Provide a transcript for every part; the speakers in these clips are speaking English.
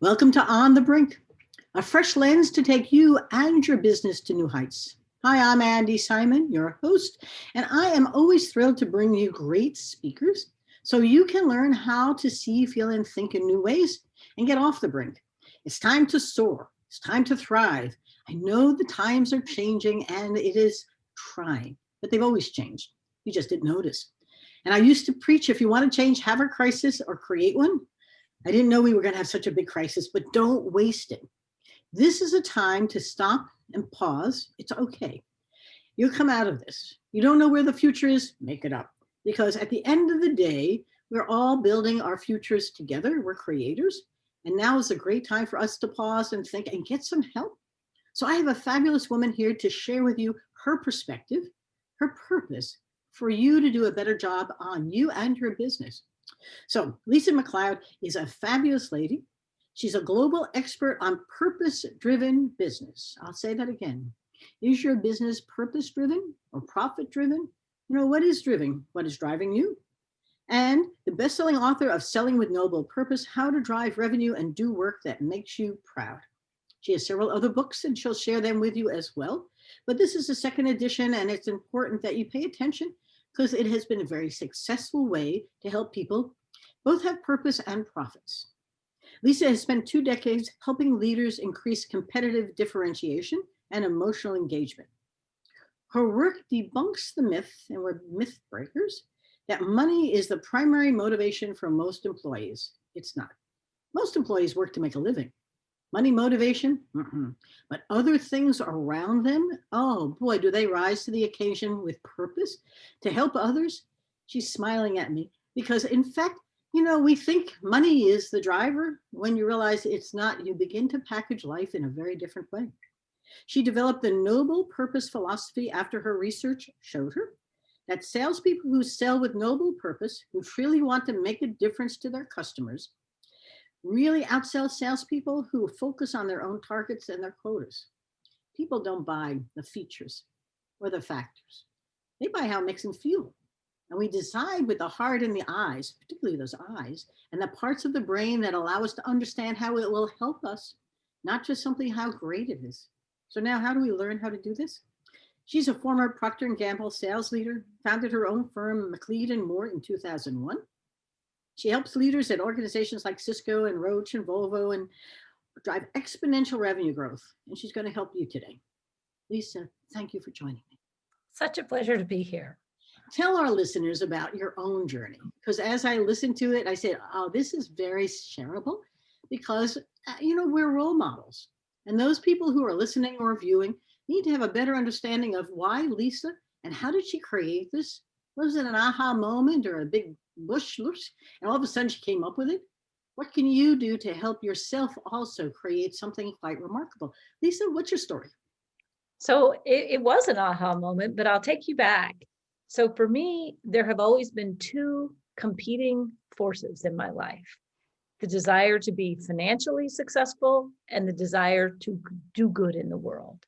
Welcome to On the Brink, a fresh lens to take you and your business to new heights. Hi, I'm Andi Simon, your host, and I am always thrilled to bring you great speakers so you can learn how to see, feel, and think in new ways and get off the brink. It's time to soar. It's time to thrive. I know the times are changing and it is trying, but they've always changed. You just didn't notice. And I used to preach, if you want to change, have a crisis or create one. I didn't know we were going to have such a big crisis, but don't waste it. This is a time to stop and pause. It's okay. You'll come out of this. You don't know where the future is, make it up. Because at the end of the day, we're all building our futures together. We're creators. And now is a great time for us to pause and think and get some help. So I have a fabulous woman here to share with you her perspective, her purpose for you to do a better job on you and your business. So Lisa McLeod is a fabulous lady. She's a global expert on purpose-driven business. I'll say that again. Is your business purpose-driven or profit-driven? You know, what is driven? What is driving you? And the best-selling author of Selling with Noble Purpose, How to Drive Revenue and Do Work That Makes You Proud. She has several other books and she'll share them with you as well. But this is the second edition and it's important that you pay attention because it has been a very successful way to help people both have purpose and profits. Lisa has spent 2 decades helping leaders increase competitive differentiation and emotional engagement. Her work debunks the myth, and we're myth breakers, that money is the primary motivation for most employees. It's not. Most employees work to make a living. Money motivation? But other things around them, oh boy, do they rise to the occasion with purpose to help others? She's smiling at me because in fact, you know, we think money is the driver. When you realize it's not, you begin to package life in a very different way. She developed the noble purpose philosophy after her research showed her that salespeople who sell with noble purpose, who truly want to make a difference to their customers, really outsell salespeople who focus on their own targets and their quotas. People don't buy the features or the factors. They buy how it makes them feel. And we decide with the heart and the eyes, particularly those eyes, and the parts of the brain that allow us to understand how it will help us, not just simply how great it is. So now how do we learn how to do this? She's a former Procter & Gamble sales leader, founded her own firm, McLeod and More in 2001. She helps leaders at organizations like Cisco and Roche and Volvo and drive exponential revenue growth. And she's going to help you today. Lisa, thank you for joining me. Such a pleasure to be here. Tell our listeners about your own journey, because as I listened to it, I said, oh, this is very shareable because, you know, we're role models. And those people who are listening or viewing need to have a better understanding of why Lisa and how did she create this? Was it an aha moment or a big bush, and all of a sudden she came up with it? What can you do to help yourself also create something quite remarkable? Lisa, what's your story? So it was an aha moment, but I'll take you back. So for me, there have always been 2 competing forces in my life: the desire to be financially successful and the desire to do good in the world.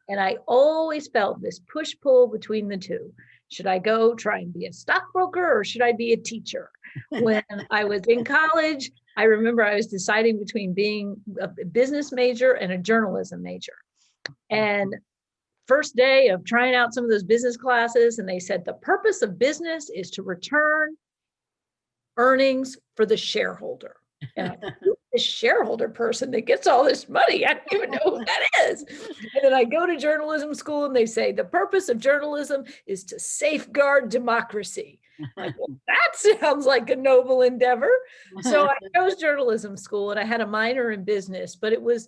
And I always felt this push-pull between the 2. Should I go try and be a stockbroker or should I be a teacher? When I was in college, I remember I was deciding between being a business major and a journalism major. And first day of trying out some of those business classes, and they said the purpose of business is to return earnings for the shareholder. And I thought, who's the shareholder person that gets all this money? I don't even know who that is. And then I go to journalism school and they say the purpose of journalism is to safeguard democracy. I'm like, well, that sounds like a noble endeavor. So I chose journalism school and I had a minor in business, but it was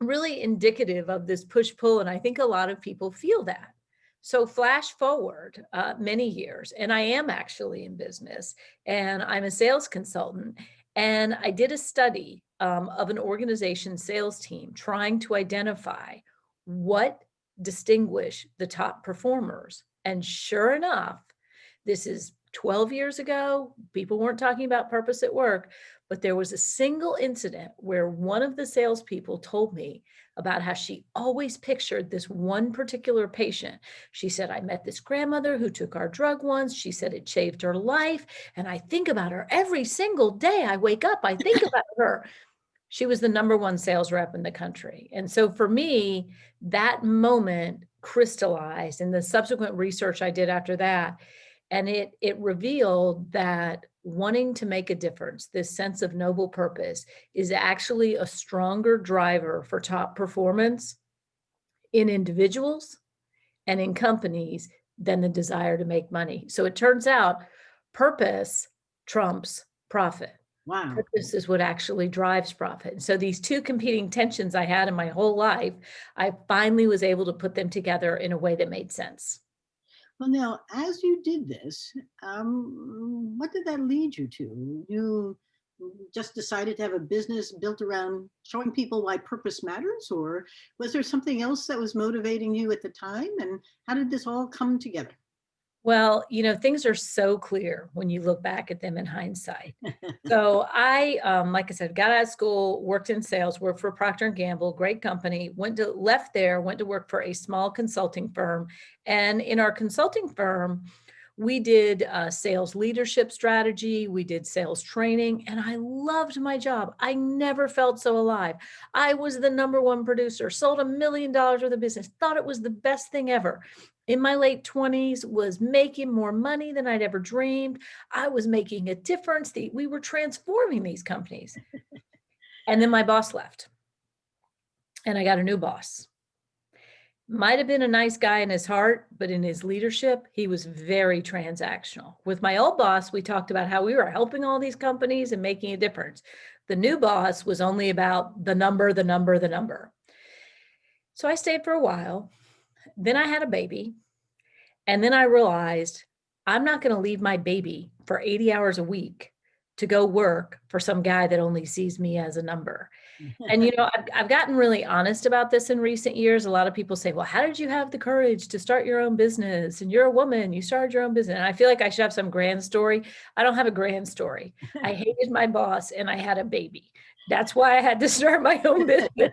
really indicative of this push-pull. And I think a lot of people feel that. So flash forward many years, and I am actually in business and I'm a sales consultant. And I did a study of an organization sales team trying to identify what distinguished the top performers. And sure enough, this is 12 years ago, people weren't talking about purpose at work, but there was a single incident where one of the salespeople told me about how she always pictured this one particular patient. She said, I met this grandmother who took our drug once. She said it saved her life. And I think about her every single day I wake up, I think about her. She was the #1 sales rep in the country. And so for me, that moment crystallized in the subsequent research I did after that. And it revealed that wanting to make a difference, this sense of noble purpose, is actually a stronger driver for top performance in individuals and in companies than the desire to make money. So it turns out purpose trumps profit. Wow. Purpose is what actually drives profit. And so these two competing tensions I had in my whole life, I finally was able to put them together in a way that made sense. Well, now, as you did this, what did that lead you to? You just decided to have a business built around showing people why purpose matters, or was there something else that was motivating you at the time? And how did this all come together? Well, things are so clear when you look back at them in hindsight. So I, like I said, got out of school, worked in sales, worked for Procter and Gamble, great company, left there, went to work for a small consulting firm. And in our consulting firm, we did sales leadership strategy, we did sales training, and I loved my job. I never felt so alive. I was the #1 producer, sold $1 million worth of business, thought it was the best thing ever. In my late 20s, was making more money than I'd ever dreamed. I was making a difference. We were transforming these companies. And then my boss left, and I got a new boss. Might have been a nice guy in his heart, but in his leadership, he was very transactional. With my old boss, we talked about how we were helping all these companies and making a difference. The new boss was only about the number, the number, the number. So I stayed for a while. Then I had a baby. And then I realized I'm not going to leave my baby for 80 hours a week to go work for some guy that only sees me as a number. And, I've gotten really honest about this in recent years. A lot of people say, well, how did you have the courage to start your own business? And you're a woman, you started your own business. And I feel like I should have some grand story. I don't have a grand story. I hated my boss and I had a baby. That's why I had to start my own business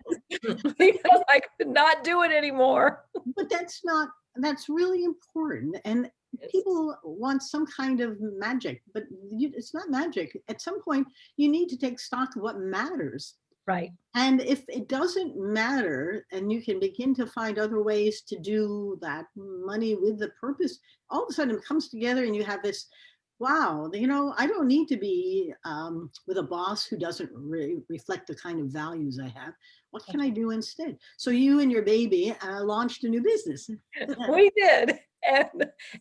because I could not do it anymore. But that's really important. And people want some kind of magic, but it's not magic. At some point, you need to take stock of what matters. Right. And if it doesn't matter and you can begin to find other ways to do that money with the purpose, all of a sudden it comes together and you have this, wow, I don't need to be with a boss who doesn't reflect the kind of values I have. What can I do instead? So you and your baby launched a new business. We did.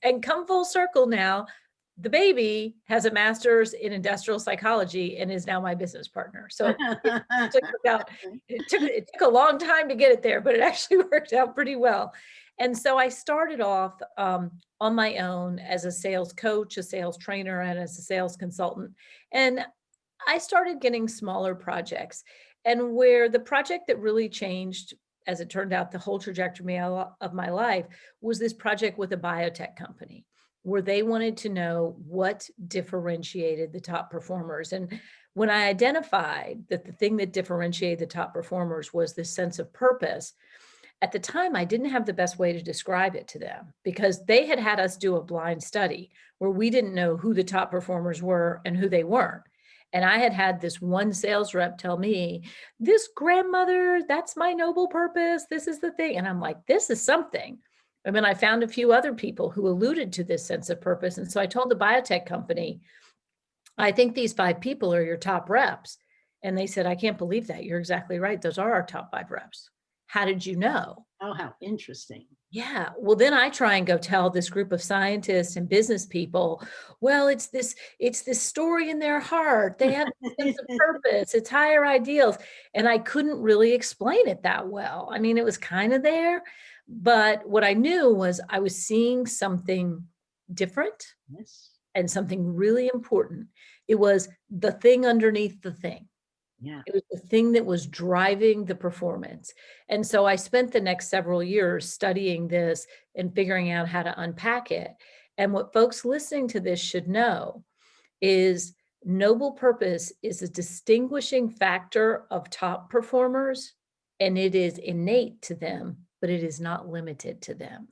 And come full circle now, the baby has a master's in industrial psychology and is now my business partner. So it took a long time to get it there, but it actually worked out pretty well. And so I started off on my own as a sales coach, a sales trainer, and as a sales consultant. And I started getting smaller projects. And where the project that really changed, as it turned out, the whole trajectory of my life was this project with a biotech company, where they wanted to know what differentiated the top performers. And when I identified that the thing that differentiated the top performers was this sense of purpose, at the time, I didn't have the best way to describe it to them because they had us do a blind study where we didn't know who the top performers were and who they weren't. And I had this one sales rep tell me, this grandmother, that's my noble purpose. This is the thing. And I'm like, this is something. And then I found a few other people who alluded to this sense of purpose. And so I told the biotech company, I think these 5 people are your top reps. And they said, I can't believe that. You're exactly right. Those are our top 5 reps. How did you know? Oh, how interesting. Yeah. Well, then I try and go tell this group of scientists and business people, well, it's this story in their heart. They have a sense of purpose. It's higher ideals. And I couldn't really explain it that well. I mean, it was kind of there, but what I knew was I was seeing something different. Yes. And something really important. It was the thing underneath the thing. Yeah. It was the thing that was driving the performance. And so I spent the next several years studying this and figuring out how to unpack it. And what folks listening to this should know is noble purpose is a distinguishing factor of top performers, and it is innate to them, but it is not limited to them.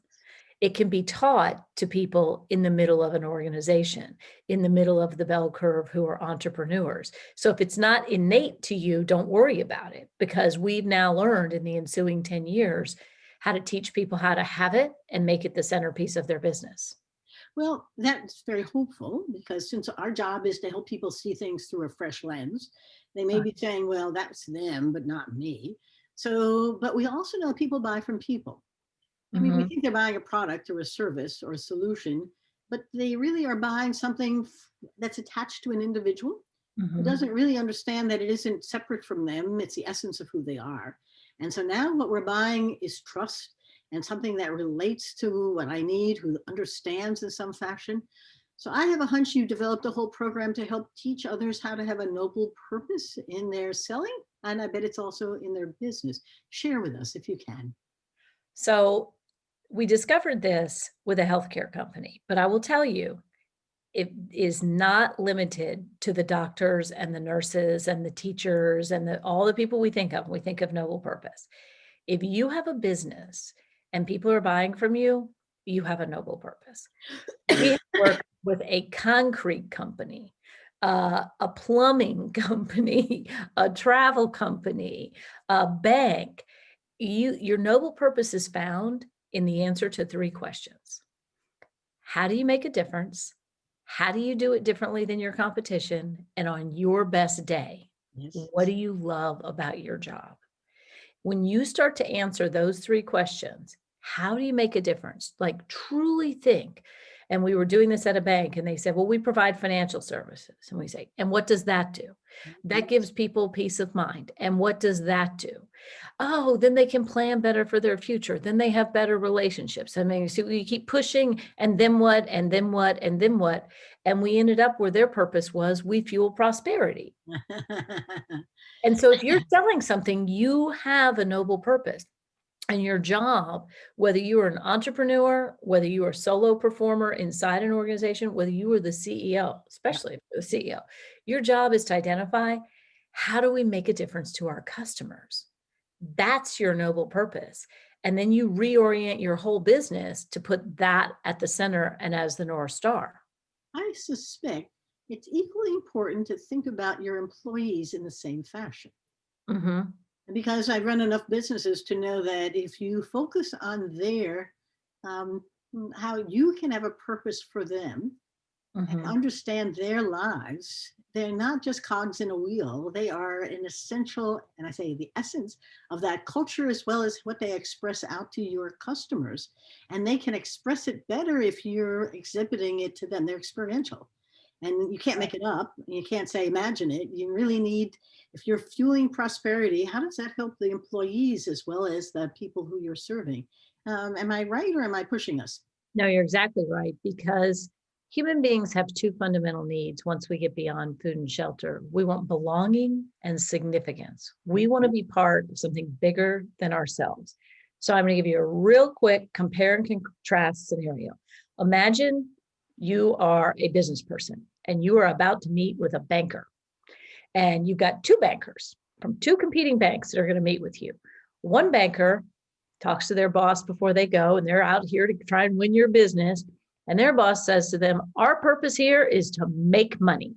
It can be taught to people in the middle of an organization, in the middle of the bell curve who are entrepreneurs. So if it's not innate to you, don't worry about it, because we've now learned in the ensuing 10 years how to teach people how to have it and make it the centerpiece of their business. Well, that's very hopeful, because since our job is to help people see things through a fresh lens, they may Right. be saying, well, that's them, but not me. So, but we also know people buy from people. I mean, we Mhm. think they're buying a product or a service or a solution, but they really are buying something that's attached to an individual who Mhm. doesn't really understand that it isn't separate from them. It's the essence of who they are. And so now what we're buying is trust and something that relates to what I need, who understands in some fashion. So I have a hunch you developed a whole program to help teach others how to have a noble purpose in their selling. And I bet it's also in their business. Share with us if you can. So we discovered this with a healthcare company, but I will tell you, it is not limited to the doctors and the nurses and the teachers and all the people we think of. We think of noble purpose. If you have a business and people are buying from you, you have a noble purpose. We have worked with a concrete company, a plumbing company, a travel company, a bank. Your noble purpose is found in the answer to 3 questions. How do you make a difference? How do you do it differently than your competition? And on your best day, Yes. what do you love about your job? When you start to answer those 3 questions, how do you make a difference? Like, truly think. And we were doing this at a bank, and they said, well, we provide financial services. And we say, and what does that do? That gives people peace of mind. And what does that do? Oh, then they can plan better for their future. Then they have better relationships. I mean, so we keep pushing, and then what, and then what, and then what. And we ended up where their purpose was, we fuel prosperity. And so if you're selling something, you have a noble purpose. And your job, whether you are an entrepreneur, whether you are a solo performer inside an organization, whether you are the CEO, especially if you're the CEO, your job is to identify, how do we make a difference to our customers? That's your noble purpose. And then you reorient your whole business to put that at the center and as the North Star. I suspect it's equally important to think about your employees in the same fashion. Mhm. Because I've run enough businesses to know that if you focus on um, how you can have a purpose for them and Mhm. understand their lives, they're not just cogs in a wheel. They are an essential, and I say the essence of that culture, as well as what they express out to your customers. And they can express it better if you're exhibiting it to them. They're experiential. And you can't make it up. You can't say, imagine it. You really need, if you're fueling prosperity, how does that help the employees as well as the people who you're serving? Am I right or am I pushing us? No, you're exactly right, because human beings have 2 fundamental needs once we get beyond food and shelter. We want belonging and significance. We want to be part of something bigger than ourselves. So I'm going to give you a real quick compare and contrast scenario. Imagine you are a business person and you are about to meet with a banker, and you've got 2 bankers from 2 competing banks that are going to meet with you. One banker talks to their boss before they go, and they're out here to try and win your business. And their boss says to them, our purpose here is to make money.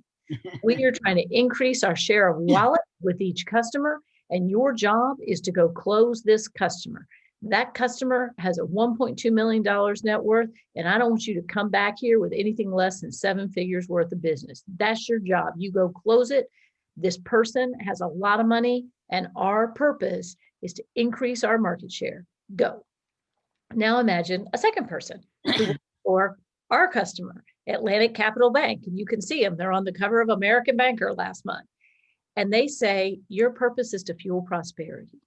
We are trying to increase our share of wallet with each customer, and your job is to go close this customer. That customer has a $1.2 million net worth, and I don't want you to come back here with anything less than 7 figures worth of business. That's your job. You go close it. This person has a lot of money, and our purpose is to increase our market share. Go. Now imagine a second person who works for our customer, Atlantic Capital Bank. And you can see them. They're on the cover of American Banker last month. And they say, your purpose is to fuel prosperity.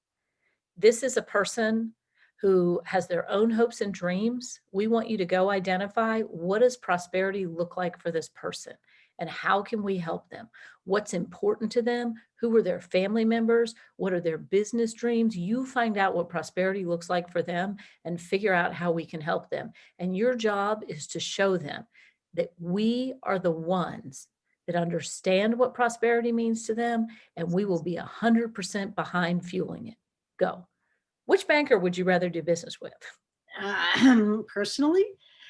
This is a person who has their own hopes and dreams. We want you to go identify, what does prosperity look like for this person? And how can we help them? What's important to them? Who are their family members? What are their business dreams? You find out what prosperity looks like for them and figure out how we can help them. And your job is to show them that we are the ones that understand what prosperity means to them, and we will be 100% behind fueling it. Go. Which banker would you rather do business with? Personally,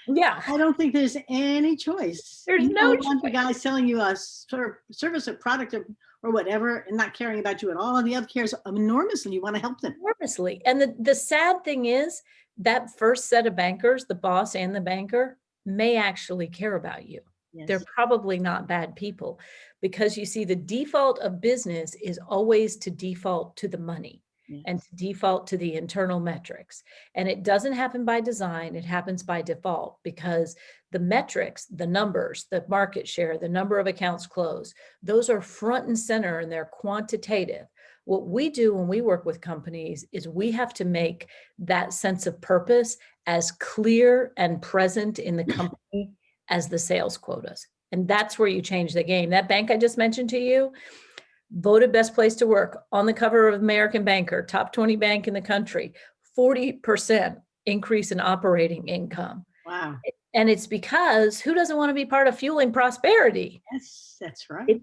Yeah, I don't think there's any choice. there's You no don't want the choice. guy selling you a service or product or whatever and not caring about you at all. And the other cares enormously. You want to help them. Enormously. And the sad thing is that first set of bankers, the boss and the banker, may actually care about you. They're Yes. probably not bad people, because you see, the default of business is always to default to the money and Yes. to default to the internal metrics. And it doesn't happen by design, it happens by default, because the metrics, the numbers, the market share, the number of accounts closed, those are front and center and they're quantitative. What we do when we work with companies is we have to make that sense of purpose as clear and present in the company as the sales quotas. And that's where you change the game. That bank I just mentioned to you, voted best place to work on the cover of American Banker, top 20 bank in the country, 40% increase in operating income. Wow. And it's because who doesn't want to be part of fueling prosperity? Yes, that's right.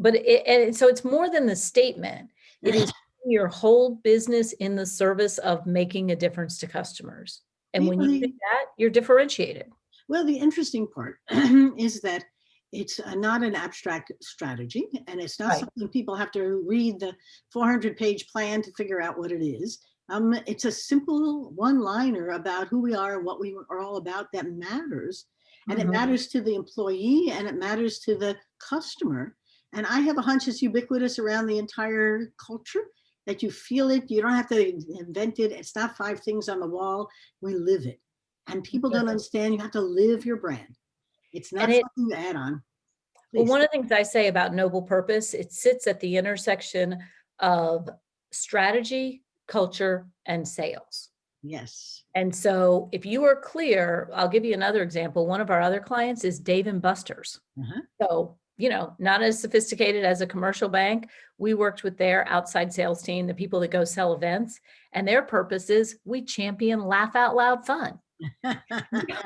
And so it's more than the statement. It is your whole business in the service of making a difference to customers. And when you do that, you're differentiated. Well, the interesting part is that it's not an abstract strategy, and it's not Right. something people have to read the 400-page plan to figure out what it is. It's a simple one-liner about who we are and what we are all about that matters. And it matters to the employee and it matters to the customer. And I have a hunch it's ubiquitous around the entire culture, that you feel it. You don't have to invent it. It's not 5 things on the wall. We live it. And people don't understand you have to live your brand. It's not something you add on. Well, Please. one of the things I say about noble purpose, it sits at the intersection of strategy, culture, and sales. Yes. And so if you are clear, I'll give you another example. One of our other clients is Dave and Buster's. So, not as sophisticated as a commercial bank. We worked with their outside sales team, the people that go sell events, and their purpose is we champion laugh out loud fun. And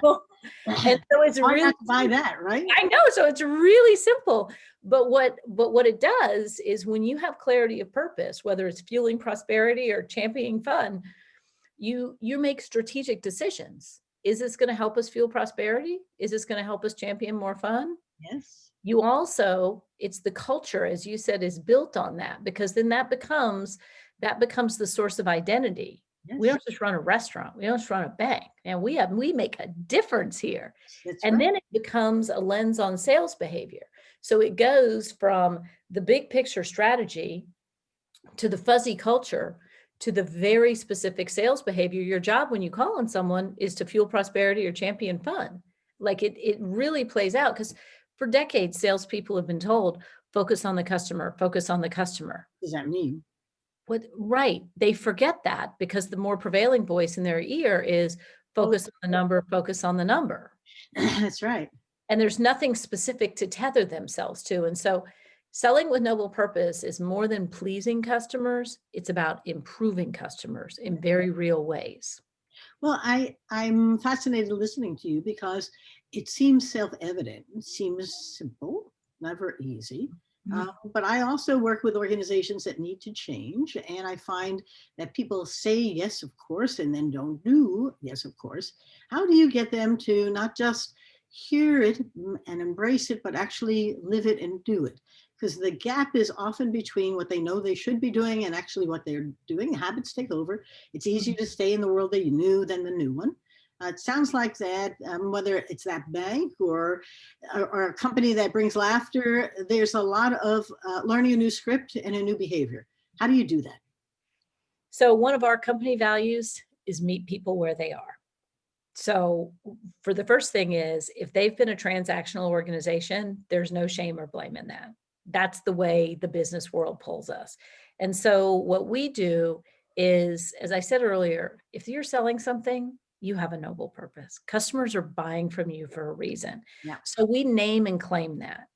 so it's Hard really not to buy that, right? I know. So it's really simple. But what it does is, when you have clarity of purpose, whether it's fueling prosperity or championing fun, you make strategic decisions. Is this going to help us fuel prosperity? Is this going to help us champion more fun? Yes. You also, it's the culture, as you said, is built on that, because then that becomes the source of identity. Yes. We don't just run a restaurant. We don't just run a bank. And we make a difference here. That's And right. then it becomes a lens on sales behavior. So it goes from the big picture strategy to the fuzzy culture to the very specific sales behavior. Your job when you call on someone is to fuel prosperity or champion fun. Like it really plays out, because for decades, salespeople have been told, focus on the customer, focus on the customer. What does that mean? Right. They forget that, because the more prevailing voice in their ear is focus on the number, focus on the number. That's right. And there's nothing specific to tether themselves to. And so selling with noble purpose is more than pleasing customers. It's about improving customers in very real ways. Well, I'm fascinated listening to you, because it seems self-evident. It seems simple, never easy. But I also work with organizations that need to change. And I find that people say, yes, of course, and then don't do, yes, of course. How do you get them to not just hear it and embrace it, but actually live it and do it? Because the gap is often between what they know they should be doing and actually what they're doing. Habits take over. It's easier to stay in the world that you knew than the new one. It sounds like that, whether it's that bank or a company that brings laughter, there's a lot of learning a new script and a new behavior. How do you do that? So one of our company values is meet people where they are. So for the first thing is, if they've been a transactional organization, there's no shame or blame in that. That's the way the business world pulls us. And so what we do is, as I said earlier, if you're selling something, you have a noble purpose. Customers are buying from you for a reason. Yeah. So we name and claim that.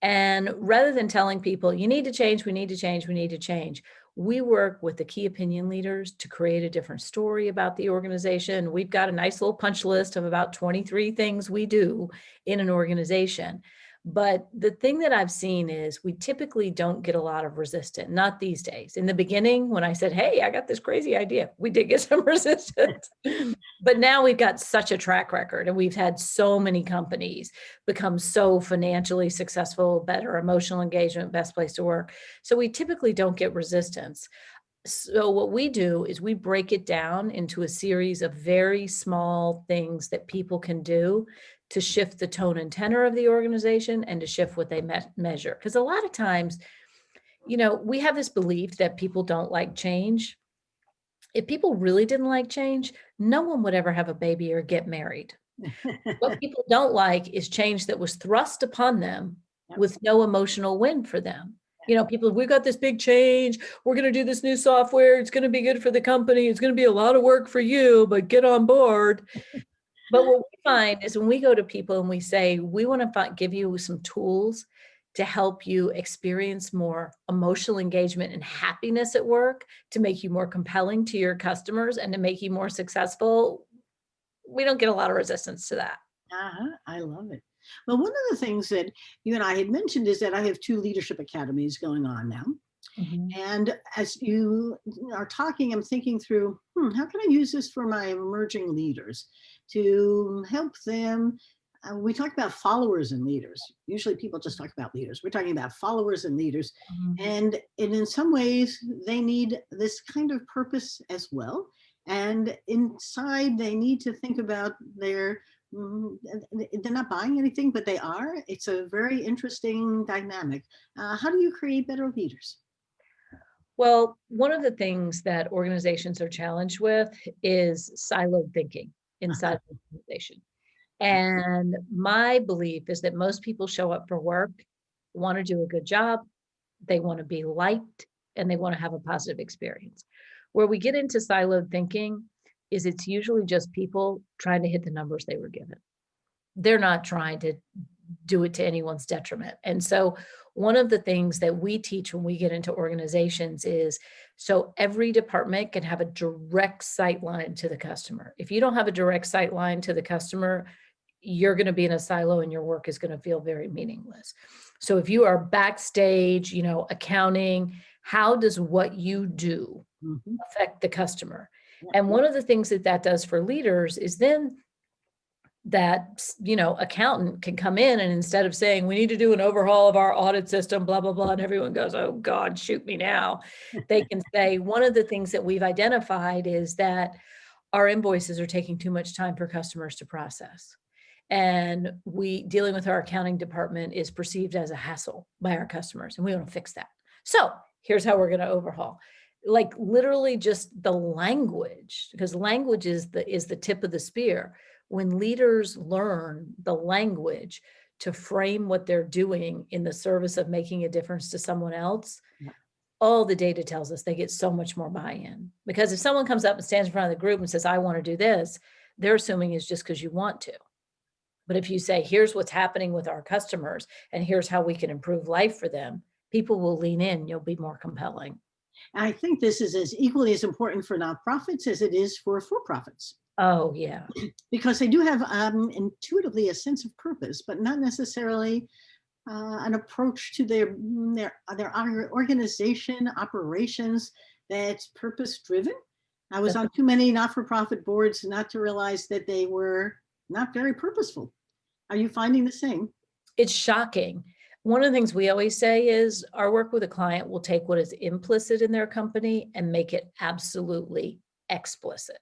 And rather than telling people, you need to change, we need to change, we need to change, we work with the key opinion leaders to create a different story about the organization. We've got a nice little punch list of about 23 things we do in an organization. But the thing that I've seen is we typically don't get a lot of resistance, not these days. In the beginning, when I said, hey, I got this crazy idea, we did get some resistance. But now we've got such a track record, and we've had so many companies become so financially successful, better emotional engagement, best place to work. So we typically don't get resistance. So what we do is we break it down into a series of very small things that people can do to shift the tone and tenor of the organization and to shift what they measure. Because a lot of times, we have this belief that people don't like change. If people really didn't like change, no one would ever have a baby or get married. What people don't like is change that was thrust upon them with no emotional win for them. People, we got this big change. We're going to do this new software. It's going to be good for the company. It's going to be a lot of work for you, but get on board. But what we find is when we go to people and we say, we want to give you some tools to help you experience more emotional engagement and happiness at work, to make you more compelling to your customers and to make you more successful, we don't get a lot of resistance to that. I love it. Well, one of the things that you and I had mentioned is that I have 2 leadership academies going on now. And as you are talking, I'm thinking through, how can I use this for my emerging leaders to help them? We talk about followers and leaders. Usually people just talk about leaders. We're talking about followers and leaders. And in some ways, they need this kind of purpose as well. And inside, they need to think about they're not buying anything, but they are. It's a very interesting dynamic. How do you create better leaders? Well, one of the things that organizations are challenged with is siloed thinking inside the organization. And my belief is that most people show up for work, want to do a good job, they want to be liked, and they want to have a positive experience. Where we get into siloed thinking is it's usually just people trying to hit the numbers they were given. They're not trying to do it to anyone's detriment. And so one of the things that we teach when we get into organizations is, so every department can have a direct sight line to the customer. If you don't have a direct sight line to the customer, you're going to be in a silo and your work is going to feel very meaningless. So if you are backstage, accounting, how does what you do affect the customer? And one of the things that does for leaders is then that, accountant can come in and instead of saying, we need to do an overhaul of our audit system, blah, blah, blah, and everyone goes, oh God, shoot me now. They can say, one of the things that we've identified is that our invoices are taking too much time for customers to process. And dealing with our accounting department is perceived as a hassle by our customers, and we want to fix that. So here's how we're going to overhaul. Like literally just the language, because language is the tip of the spear. When leaders learn the language to frame what they're doing in the service of making a difference to someone else, all the data tells us they get so much more buy-in. Because if someone comes up and stands in front of the group and says, I want to do this, they're assuming it's just because you want to. But if you say, here's what's happening with our customers and here's how we can improve life for them, people will lean in, you'll be more compelling. I think this is as equally as important for nonprofits as it is for for-profits. Oh, yeah. Because they do have intuitively a sense of purpose, but not necessarily an approach to their organization operations that's purpose-driven. I was on too many not-for-profit boards not to realize that they were not very purposeful. Are you finding the same? It's shocking. One of the things we always say is our work with a client will take what is implicit in their company and make it absolutely explicit.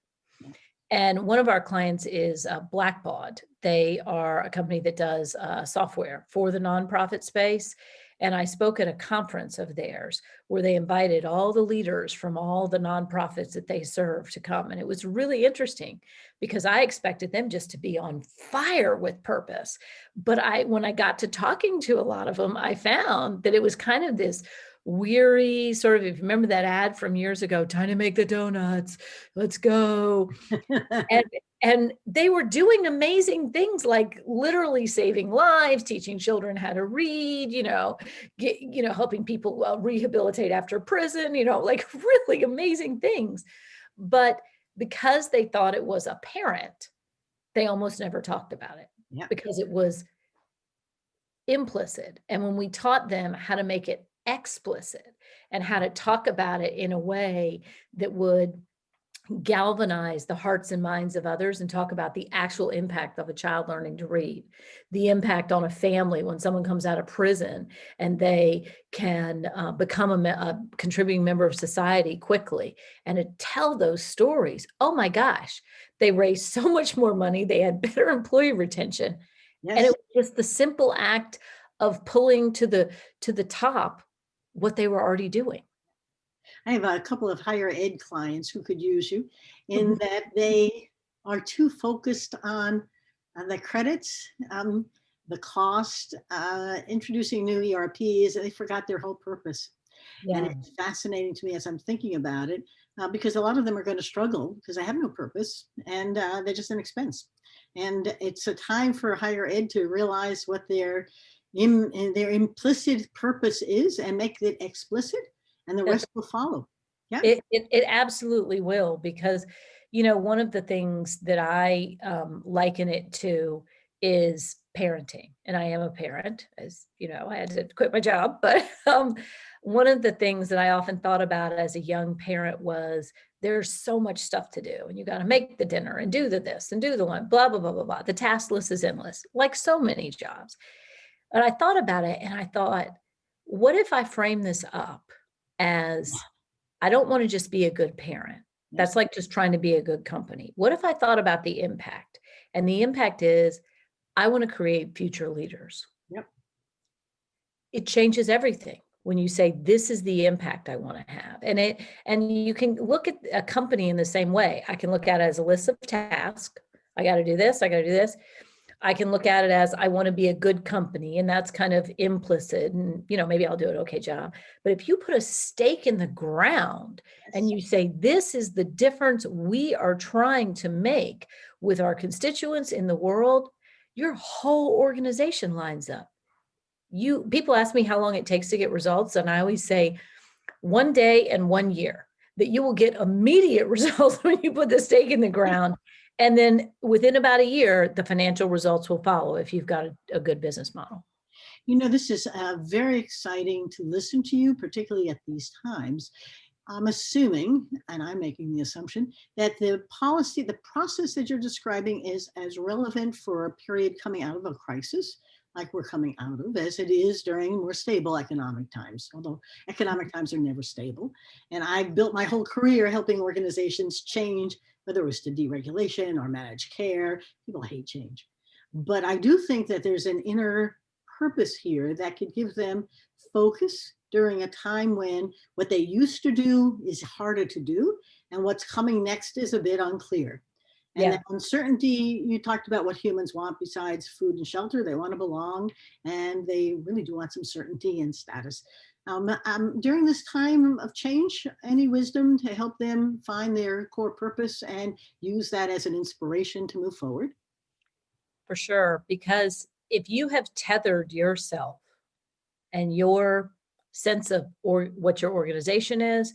And one of our clients is Blackbaud. They are a company that does software for the nonprofit space. And I spoke at a conference of theirs where they invited all the leaders from all the nonprofits that they serve to come. And it was really interesting because I expected them just to be on fire with purpose. But when I got to talking to a lot of them, I found that it was kind of this weary sort of, if you remember that ad from years ago, time to make the donuts, let's go. And they were doing amazing things like literally saving lives, teaching children how to read, helping people rehabilitate after prison, like really amazing things. But because they thought it was a parent, they almost never talked about it because it was implicit. And when we taught them how to make it explicit and how to talk about it in a way that would galvanize the hearts and minds of others and talk about the actual impact of a child learning to read, the impact on a family when someone comes out of prison and they can become a contributing member of society quickly, and to tell those stories. Oh my gosh, they raised so much more money. They had better employee retention. Yes. And it was just the simple act of pulling to the top what they were already doing. I have a couple of higher ed clients who could use you in that they are too focused on the credits, the cost, introducing new ERPs, and they forgot their whole purpose. Yeah. And it's fascinating to me as I'm thinking about it, because a lot of them are going to struggle because they have no purpose and they're just an expense. And it's a time for higher ed to realize what their implicit purpose is and make it explicit, and the rest will follow. Yeah. It absolutely will, because, one of the things that I liken it to is parenting. And I am a parent, as you know, I had to quit my job. But one of the things that I often thought about as a young parent was there's so much stuff to do, and you got to make the dinner and do the this and do the one, blah, blah, blah, blah, blah. The task list is endless, like so many jobs. And I thought about it and I thought, what if I frame this up as, I don't want to just be a good parent. That's like just trying to be a good company. What if I thought about the impact? And the impact is, I want to create future leaders. Yep. It changes everything when you say, this is the impact I want to have. And you can look at a company in the same way. I can look at it as a list of tasks. I got to do this. I got to do this. I can look at it as, I want to be a good company, and that's kind of implicit, and maybe I'll do an okay job. But if you put a stake in the ground and you say, this is the difference we are trying to make with our constituents in the world, your whole organization lines up. People ask me how long it takes to get results, and I always say 1 day and 1 year, that you will get immediate results when you put the stake in the ground. And then within about a year, the financial results will follow if you've got a good business model. This is very exciting to listen to you, particularly at these times. I'm assuming, and I'm making the assumption, that the process that you're describing is as relevant for a period coming out of a crisis, like we're coming out of, as it is during more stable economic times, although economic times are never stable. And I built my whole career helping organizations change, whether it was to deregulation or managed care. People hate change. But I do think that there's an inner purpose here that could give them focus during a time when what they used to do is harder to do, and what's coming next is a bit unclear. And that uncertainty, you talked about what humans want besides food and shelter. They want to belong, and they really do want some certainty and status. During this time of change, any wisdom to help them find their core purpose and use that as an inspiration to move forward? For sure, because if you have tethered yourself and your sense of what your organization is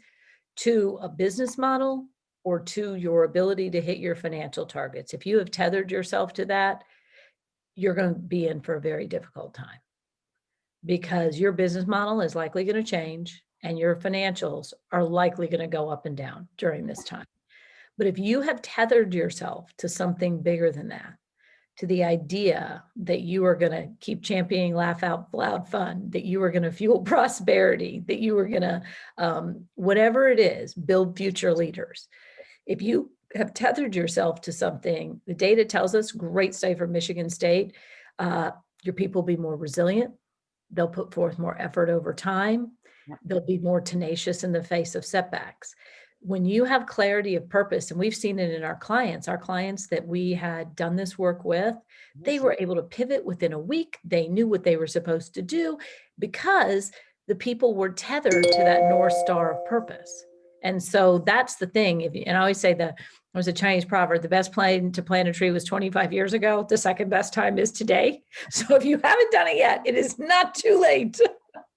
to a business model or to your ability to hit your financial targets, if you have tethered yourself to that, you're going to be in for a very difficult time, because your business model is likely going to change and your financials are likely going to go up and down during this time. But if you have tethered yourself to something bigger than that, to the idea that you are going to keep championing laugh out loud fun, that you are going to fuel prosperity, that you are going to, whatever it is, build future leaders. If you have tethered yourself to something, the data tells us, great study from Michigan State, your people will be more resilient. They'll put forth more effort over time. They'll be more tenacious in the face of setbacks. When you have clarity of purpose, and we've seen it in our clients that we had done this work with, they were able to pivot within a week. They knew what they were supposed to do because the people were tethered to that North Star of purpose. And so that's the thing. And I always say that there's a Chinese proverb, the best time to plant a tree was 25 years ago. The second best time is today. So if you haven't done it yet, it is not too late.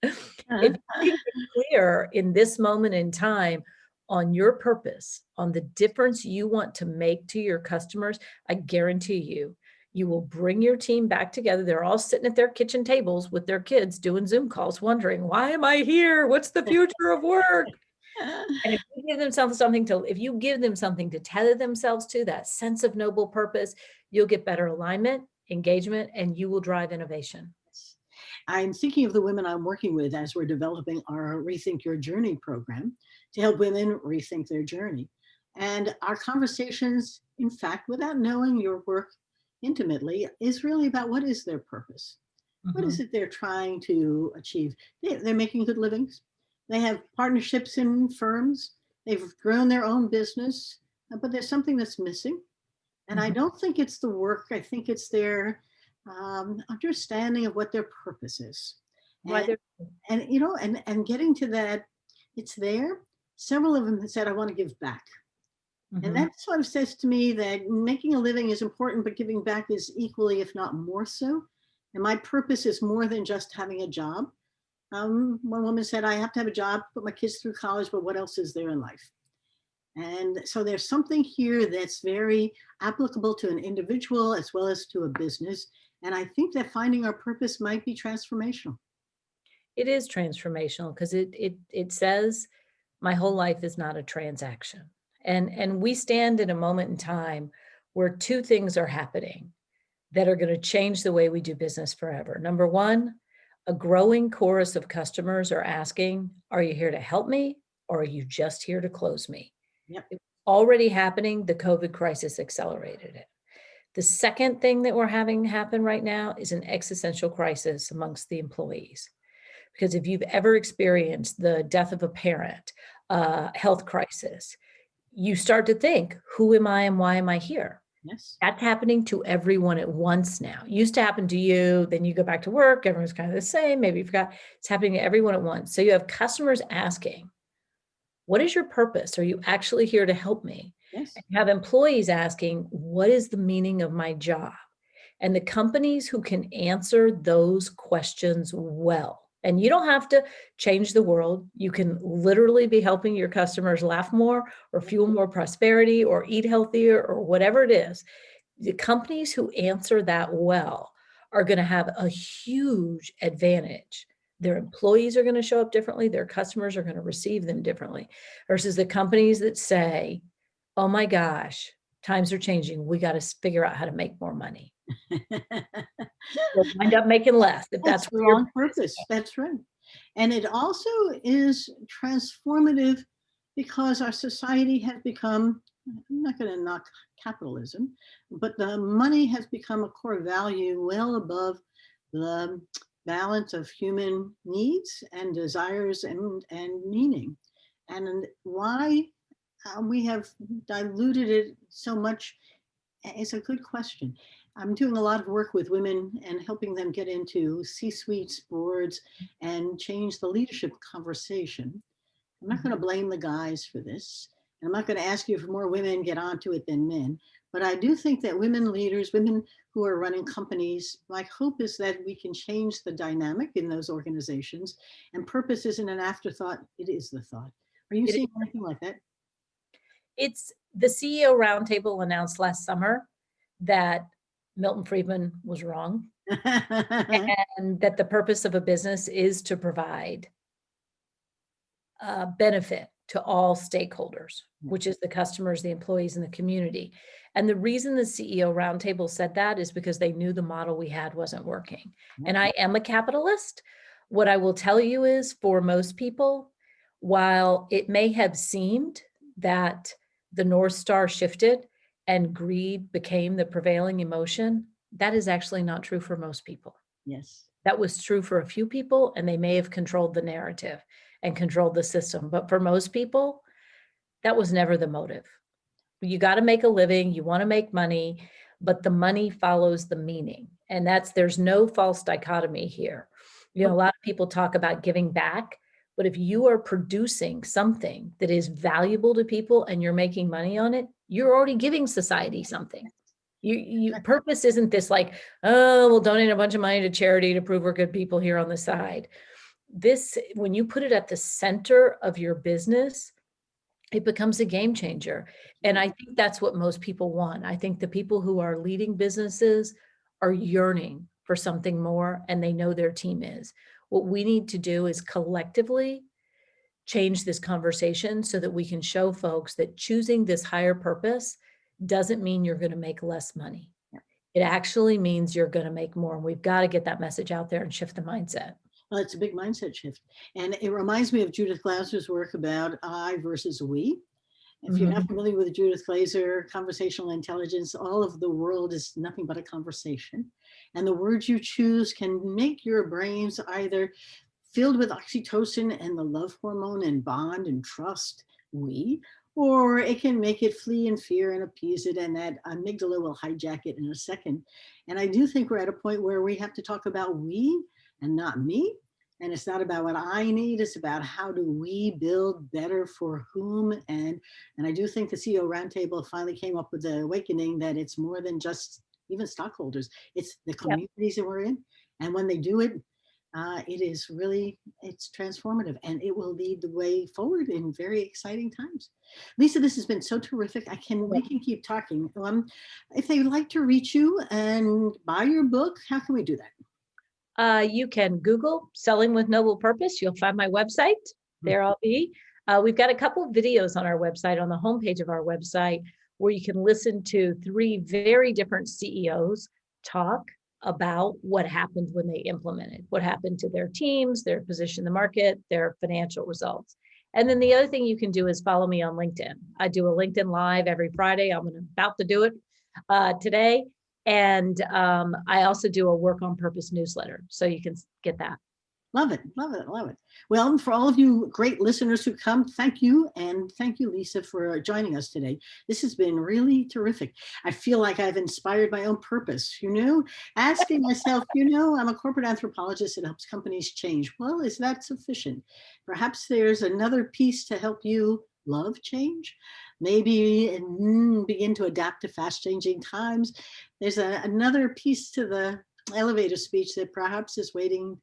If you get clear in this moment in time on your purpose, on the difference you want to make to your customers, I guarantee you, You will bring your team back together. They're all sitting at their kitchen tables with their kids doing Zoom calls, wondering, why am I here? What's the future of work? And if you give themselves something to tether themselves to, that sense of noble purpose, you'll get better alignment, engagement, and you will drive innovation. I'm thinking of the women I'm working with as we're developing our Rethink Your Journey program to help women rethink their journey. And our conversations, in fact, without knowing your work intimately, is really about what is their purpose? What is it they're trying to achieve? They're making good livings. They have partnerships in firms. They've grown their own business, but there's something that's missing. And I don't think it's the work. I think it's their understanding of what their purpose is. And you know, and getting to that, it's there. Several of them said, I want to give back. And that sort of says to me that making a living is important, but giving back is equally, if not more so. And my purpose is more than just having a job. One woman said, I have to have a job, put my kids through college, but what else is there in life? And so there's something here that's very applicable to an individual as well as to a business. And I think that finding our purpose might be transformational. It is transformational because it says my whole life is not a transaction. And we stand in a moment in time where two things are happening that are going to change the way we do business forever. Number one, a growing chorus of customers are asking, are you here to help me or are you just here to close me? Yep. It's already happening. The COVID crisis accelerated it. The second thing that we're having happen right now is an existential crisis amongst the employees. Because if you've ever experienced the death of a parent, health crisis, you start to think, who am I and why am I here? Yes. That's happening to everyone at once now. It used to happen to you, then you go back to work, everyone's kind of the same, maybe you forgot. It's happening to everyone at once. So you have customers asking, what is your purpose? Are you actually here to help me? Yes. And you have employees asking, what is the meaning of my job? And the companies who can answer those questions well, and you don't have to change the world. You can literally be helping your customers laugh more or fuel more prosperity or eat healthier or whatever it is. The companies who answer that well are going to have a huge advantage. Their employees are going to show up differently. Their customers are going to receive them differently versus the companies that say, oh my gosh, times are changing. We got to figure out how to make more money. You'll wind up making less if that's the wrong purpose. That's right. And it also is transformative because our society has become, I'm not going to knock capitalism, but the money has become a core value well above the balance of human needs and desires and meaning. And why we have diluted it so much is a good question. I'm doing a lot of work with women and helping them get into C-suites, boards, and change the leadership conversation. I'm not going to blame the guys for this. And I'm not going to ask you if more women get onto it than men. But I do think that women leaders, women who are running companies, my hope is that we can change the dynamic in those organizations. And purpose isn't an afterthought, it is the thought. Are you seeing anything like that? It's the CEO roundtable announced last summer that Milton Friedman was wrong and that the purpose of a business is to provide benefit to all stakeholders, which is the customers, the employees, and the community. And the reason the CEO roundtable said that is because they knew the model we had wasn't working. And I am a capitalist. What I will tell you is for most people, while it may have seemed that the North Star shifted and greed became the prevailing emotion, that is actually not true for most people. Yes. That was true for a few people, and they may have controlled the narrative and controlled the system. But for most people, that was never the motive. You got to make a living, you want to make money, but the money follows the meaning. And there's no false dichotomy here. You know, a lot of people talk about giving back, but if you are producing something that is valuable to people and you're making money on it, you're already giving society something. Purpose isn't this like, oh, we'll donate a bunch of money to charity to prove we're good people here on the side. This, when you put it at the center of your business, it becomes a game changer. And I think that's what most people want. I think the people who are leading businesses are yearning for something more and they know their team is. What we need to do is collectively change this conversation so that we can show folks that choosing this higher purpose doesn't mean you're going to make less money. It actually means you're going to make more. And we've got to get that message out there and shift the mindset. Well, it's a big mindset shift. And it reminds me of Judith Glaser's work about I versus we. If you're not familiar with Judith Glaser, conversational intelligence, all of the world is nothing but a conversation. And the words you choose can make your brains either filled with oxytocin and the love hormone and bond and trust, we, or it can make it flee in fear and appease it, and that amygdala will hijack it in a second. And I do think we're at a point where we have to talk about we and not me. And it's not about what I need, it's about how do we build better for whom. And I do think the CEO Roundtable finally came up with the awakening that it's more than just even stockholders, it's the communities that we're in. And when they do it, it is really, it's transformative and it will lead the way forward in very exciting times. Lisa, this has been so terrific. We can keep talking. If they'd like to reach you and buy your book, how can we do that? You can Google Selling with Noble Purpose. You'll find my website. There I'll be. We've got a couple of videos on our website, on the homepage of our website, where you can listen to 3 very different CEOs talk about what happened when they implemented, what happened to their teams, their position in the market, their financial results. And then the other thing you can do is follow me on LinkedIn. I do a LinkedIn Live every Friday. I'm about to do it today. And I also do a Work on Purpose newsletter, so you can get that. Love it, love it, love it. Well, for all of you great listeners who come, thank you. And thank you, Lisa, for joining us today. This has been really terrific. I feel like I've inspired my own purpose, asking myself, I'm a corporate anthropologist that helps companies change. Well, is that sufficient? Perhaps there's another piece to help you love change. Maybe begin to adapt to fast changing times. There's another piece to the elevator speech that perhaps is waiting,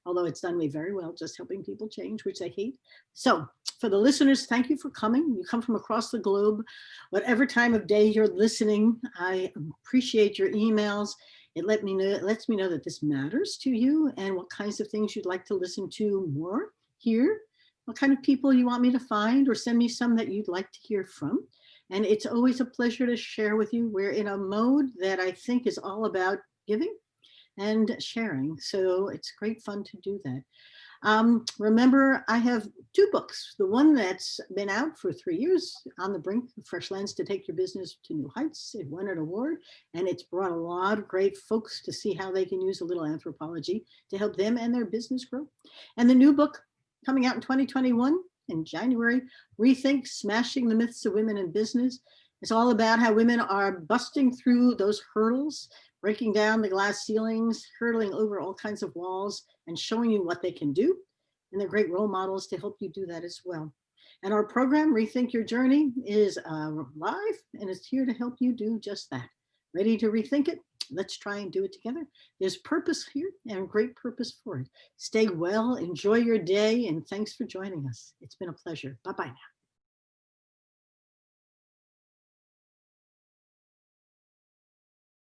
although it's done me very well, just helping people change, which I hate. So for the listeners, thank you for coming. You come from across the globe, whatever time of day you're listening. I appreciate your emails. It lets me know that this matters to you and what kinds of things you'd like to listen to more here. What kind of people you want me to find, or send me some that you'd like to hear from. And it's always a pleasure to share with you. We're in a mode that I think is all about giving and sharing. So it's great fun to do that. Remember, I have 2 books. The one that's been out for 3 years, On the Brink, A Fresh Lens to Take Your Business to New Heights. It won an award, and it's brought a lot of great folks to see how they can use a little anthropology to help them and their business grow. And the new book coming out in 2021 in January, Rethink Smashing the Myths of Women in Business. It's all about how women are busting through those hurdles, breaking down the glass ceilings, hurdling over all kinds of walls, and showing you what they can do. And they're great role models to help you do that as well. And our program, Rethink Your Journey, is live, and it's here to help you do just that. Ready to rethink it? Let's try and do it together. There's purpose here and great purpose for it. Stay well, enjoy your day, and thanks for joining us. It's been a pleasure. Bye-bye now.